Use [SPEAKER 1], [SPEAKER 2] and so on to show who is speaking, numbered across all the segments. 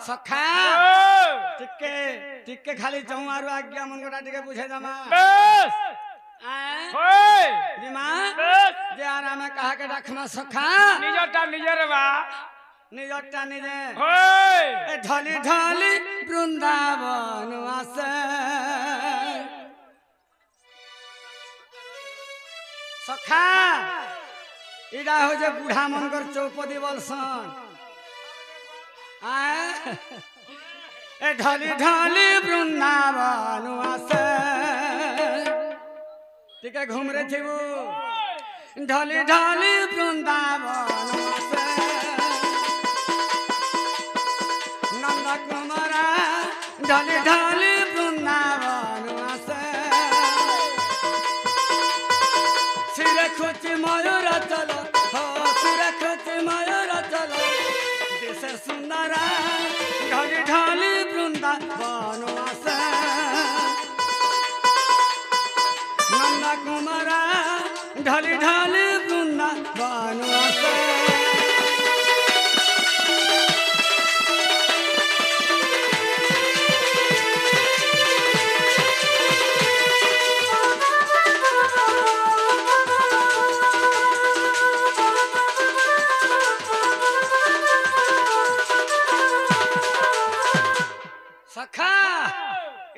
[SPEAKER 1] सखा टिके टिके खाली चौमारू आज्ञा मन गोटा टिके बुझे दमा
[SPEAKER 2] बस होय
[SPEAKER 1] दिमा जे आराम कहा के रखना सखा
[SPEAKER 2] निजटा निजर बा
[SPEAKER 1] निजटा निजे
[SPEAKER 2] होय
[SPEAKER 1] ढली ढली वृंदावन आसे सखा इडा हो जे बूढ़ा मनकर चौपदी बलसन ए ढली ढली वृंदावन आसे टिके घूम रहे थे वो ढली ढली वृंदावन आसे नंद कुमारा ढली ढली वृंदावन आसे सिर खुच मयूर चलो हो सिर खुच मयूर चलो देश सुंदरा ढली ढली वृंदावन आसे नंद कुमारा ढली ढली वृंदावन आसे सखा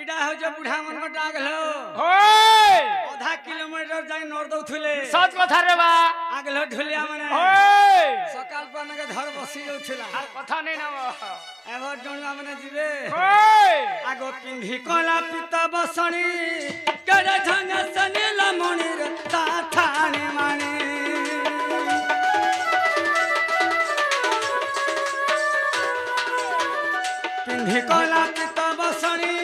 [SPEAKER 1] इडा हो जो बुढ़ा मन को डागलो
[SPEAKER 2] होय
[SPEAKER 1] आधा किलोमीटर जाई नोर दो थुले
[SPEAKER 2] सच कथा रे बा
[SPEAKER 1] आगलो ढुलिया माने
[SPEAKER 2] होय
[SPEAKER 1] सकाल पर के घर बसी उठला
[SPEAKER 2] আর কথা নেই না
[SPEAKER 1] एवर डोंगा माने जिबे
[SPEAKER 2] होय
[SPEAKER 1] आगो पिंधी कोला पिता बसणी करे झंग सनील मणिर ताठाणी माने पिंधी कोला पिता बसणी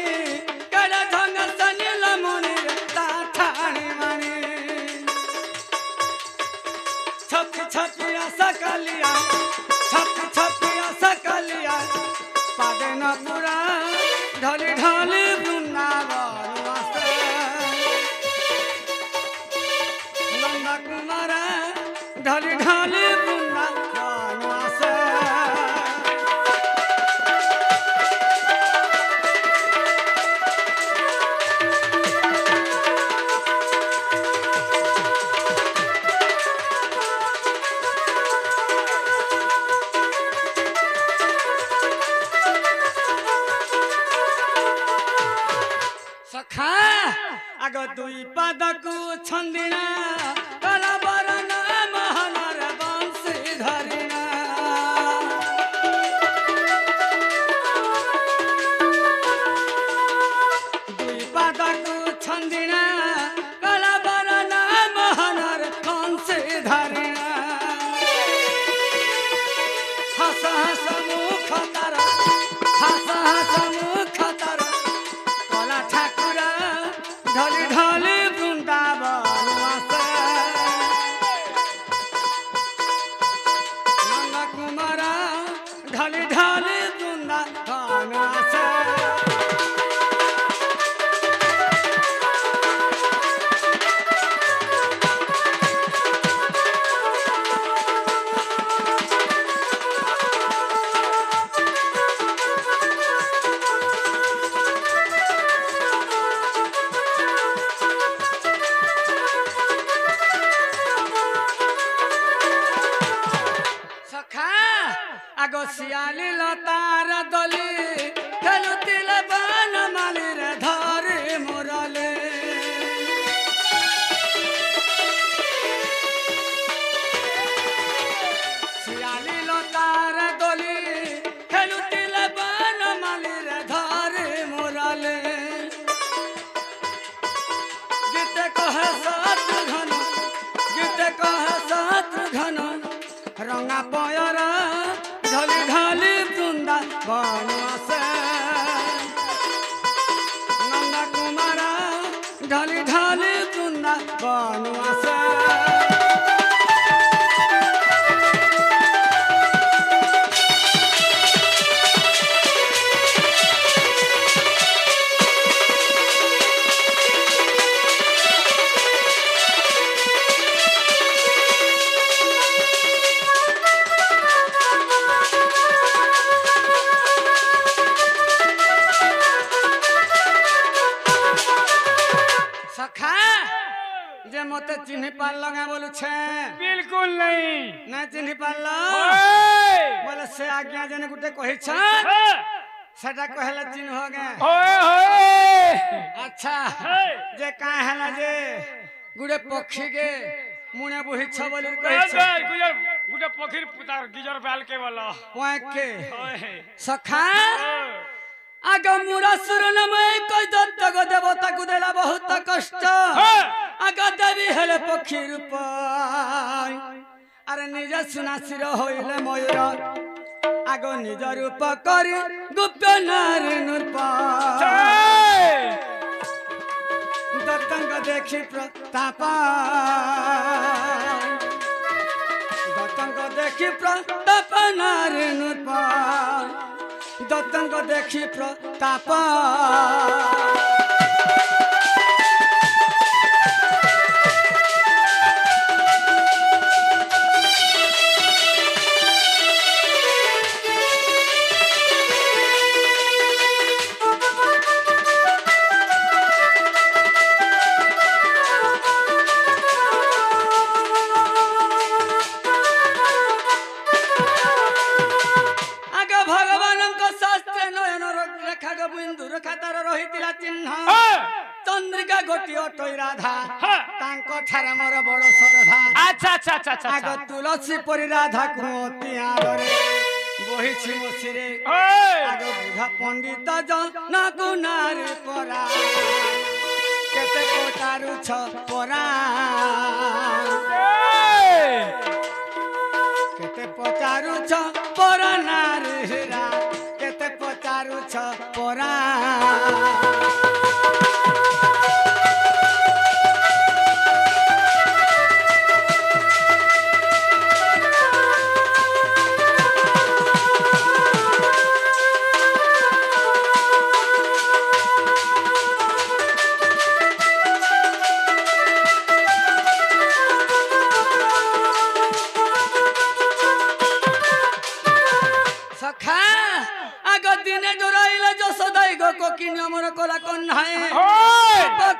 [SPEAKER 1] करे झंग सनील मणिर ताठाणी माने छपी छपी सकलिया छपी छपी सकलिया पादे न पूरा ढली ढली वृंदावन आसे नंद कुमारा ढली ढली वृंदावन आसे सखा आगो दुई पादकु छन्दिना कला बरना महनर बंशी धरिना दुई पादकु छन्दिना कला बरना महनर बंशी धरिना हस हस मुख तारा हस हस मुख तारा कला ठाकुरा ढली ढली वृंदावन आसे नंद कुमारा ढली ढली वृंदावन आसे सखा आगो सियाली लतार दली खेलुतिले बान मालिर धरे मोरले सियाली लतार दली खेलुतिले बान मालिर धरे मोरले गीते कहे सात घन गीते कहे सात घन रंगा पयरा ढली ढली वृंदावन आसे नंद कुमारा ढली ढली वृंदावन आसे मते चिन्ह पाल लगा बोलू छे
[SPEAKER 2] बिल्कुल नहीं
[SPEAKER 1] ना चिन्ह पाल
[SPEAKER 2] ओए
[SPEAKER 1] बोले से आज्ञा जने गुटे कहि छ
[SPEAKER 2] हाँ,
[SPEAKER 1] सेटा कहला चिन्ह हो गए
[SPEAKER 2] ओए ओए
[SPEAKER 1] अच्छा जे का हला जे गुडे पक्षी के मुने बुहि छ बोली कहि छ
[SPEAKER 2] गुजर गुटे पोखरी पुतार गिजर बाल के वाला
[SPEAKER 1] पोएक के
[SPEAKER 2] ओए
[SPEAKER 1] सखा आग मुरा सुर नमय कोई दत्त गो देवता को देला बहुत कष्ट आग देवी हेले पक्षी रूप अरे निज सुना सिर होइले मयूर आग निज रूप करी गुप्त नारी नृप दत्तंग देखी प्रताप दत्तंग देखी प्रताप नारी नृप दत्तंग देखी प्रताप चंद्रिका गोटी अटोई राधा तांको ठारे मोर बड़ श्रद्धा
[SPEAKER 2] अच्छा अच्छा अच्छा अच्छा
[SPEAKER 1] आग तुलसी परी राधा कुमती आदरे बहिछि मसिरे आग बुधा पंडित जन गुनारी परा केते पचारु छ परा केते पचारु छ परा नारी हेरा केते पचारु छ परा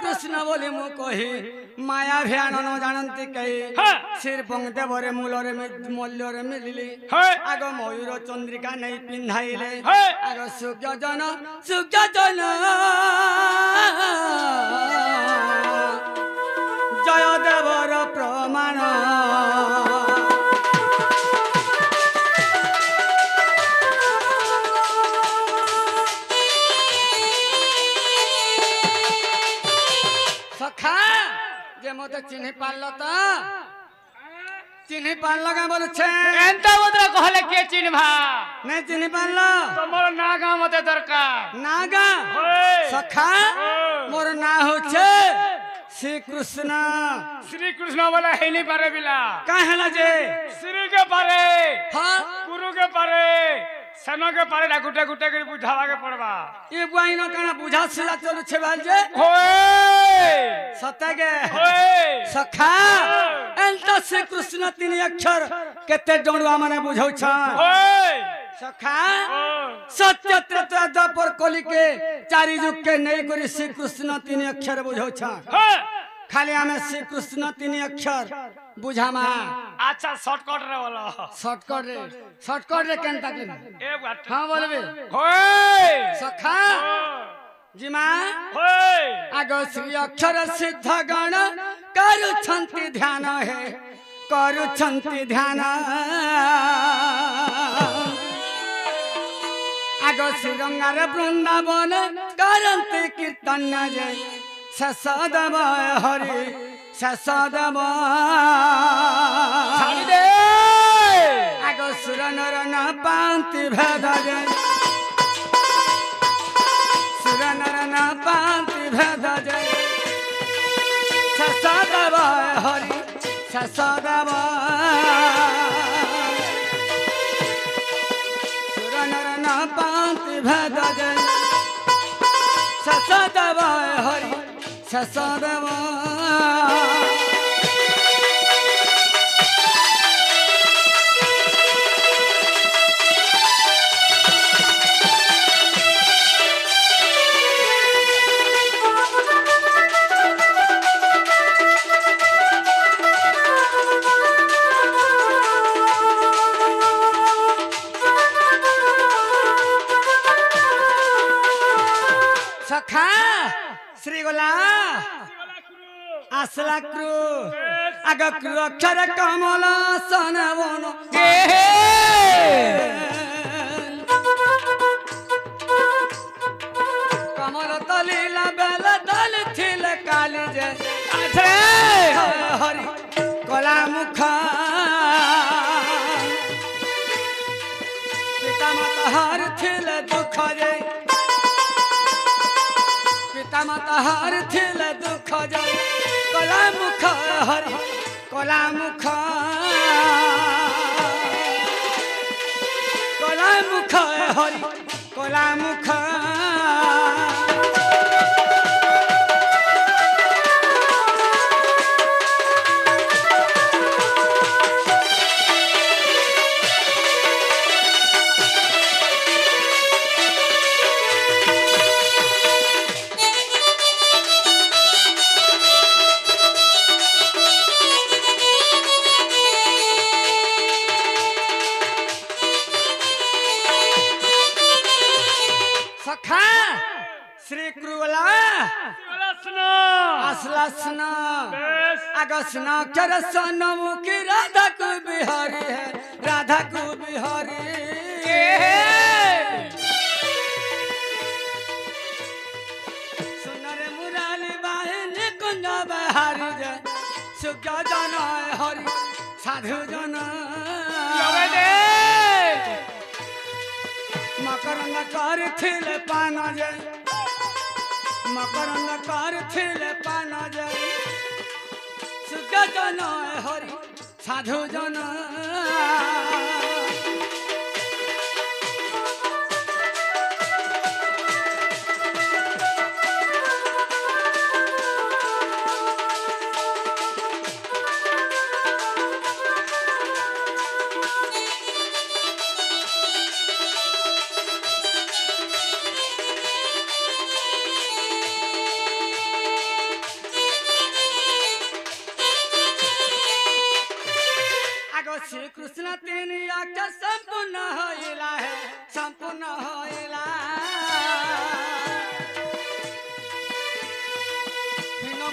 [SPEAKER 1] कृष्ण बोले मु कही माया भ्यान न जानती कही सिर पंगते भरे मूलरे मल्लरे मिलिली आग मयूर चंद्रिका नहीं पिंधाइले आग सूर्य जन जय देवर प्रमाण सखा जे मते चिन्ह पारल त चिन्ह पारल का बोल छे
[SPEAKER 2] एंता बदरा कहले के चिन्हबा
[SPEAKER 1] नै चिन्ह पारल
[SPEAKER 2] तमर नागा मते दरकार
[SPEAKER 1] नागा सखा मोर ना हो छे श्री कृष्ण
[SPEAKER 2] वाला है नहीं पारे बिला
[SPEAKER 1] का हैला जे
[SPEAKER 2] श्री के पारे
[SPEAKER 1] हां
[SPEAKER 2] गुरु के पारे सनो के पारे गुटे गुटे कर बुझावा के पड़बा
[SPEAKER 1] ये बुआई न काना बुझा सिला चलु छे भाल जे
[SPEAKER 2] ओए
[SPEAKER 1] सत्य के
[SPEAKER 2] ओए
[SPEAKER 1] सखा एंता श्री कृष्ण तीन अक्षर केते डोंडवा माने बुझौ छ
[SPEAKER 2] ओए
[SPEAKER 1] सखा सत्य त्रेता द्वापर कली के चारि युग के नहीं करी श्री कृष्ण तीन अक्षर बुझौ छ खाली हमें श्री कृष्ण तीन अक्षर बुझामा
[SPEAKER 2] अच्छा शॉर्टकट रे वाला
[SPEAKER 1] शॉर्टकट रे केनता के
[SPEAKER 2] ए बात
[SPEAKER 1] हां बोलबे
[SPEAKER 2] ओए
[SPEAKER 1] सखा जिमा
[SPEAKER 2] ओए
[SPEAKER 1] आगो श्री अक्षर सिद्ध गण करुछंती ध्यान है करुछंती ध्यान आगो श्रीरंगार वृंदावन करंती कीर्तन जय ससदव हरि ससदव
[SPEAKER 2] छाड़ी दे
[SPEAKER 1] आगो सुर नर न पांति भेद जय सुर नर न पांति भेद जय ससदव हरि ससदव सुर नर न पांति भेद जय ससदव हरि ससदव श्री गोला असला क्रू आग क्रू अक्षर कमल सन वन कमल तलीला बेल दल थिल काली जे हरि कला मुख पिता माता हर थिल दुख जे पिता माता हर थिल दुख जे कला मुख हरि कला मुख हरि कला मुख श्री क्रूला असलसन अगसन कर सनमुखी राधा को बिहारी है राधा को बिहारी सुनर मुरारी बाहिनी कुंज बहारी जय सुख जन हरि साधु जन मकरंद कर थिल पान जय मकरंद कर थिल पान जय सुख जन हरि साधु जन श्री कृष्ण तीन अक्षर संपूर्ण होइला है संपूर्ण होइला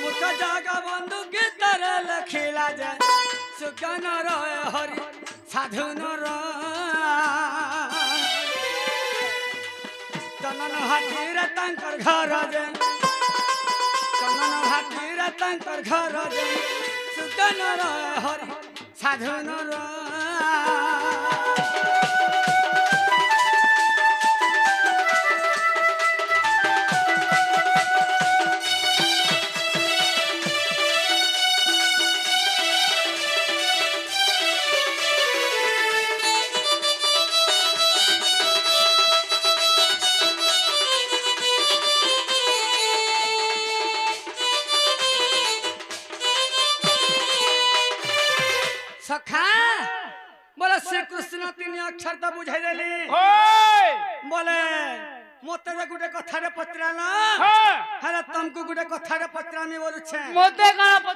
[SPEAKER 1] मुख जागा बंधु गीतर लखिला जय सुगन रय हरि साधु नर चंदन हाथीर तंकर घर जय चंदन हाथीर तंकर घर जय सुगन रय हरि साधु नर सखा बोले श्री कृष्ण तीन अक्षर तो बुझाई देली बोले मते जे गुटे कथा रे पत्रा ना हेला तुमको गुटे कथा रे पत्रा मी बोलु छे
[SPEAKER 2] मते काना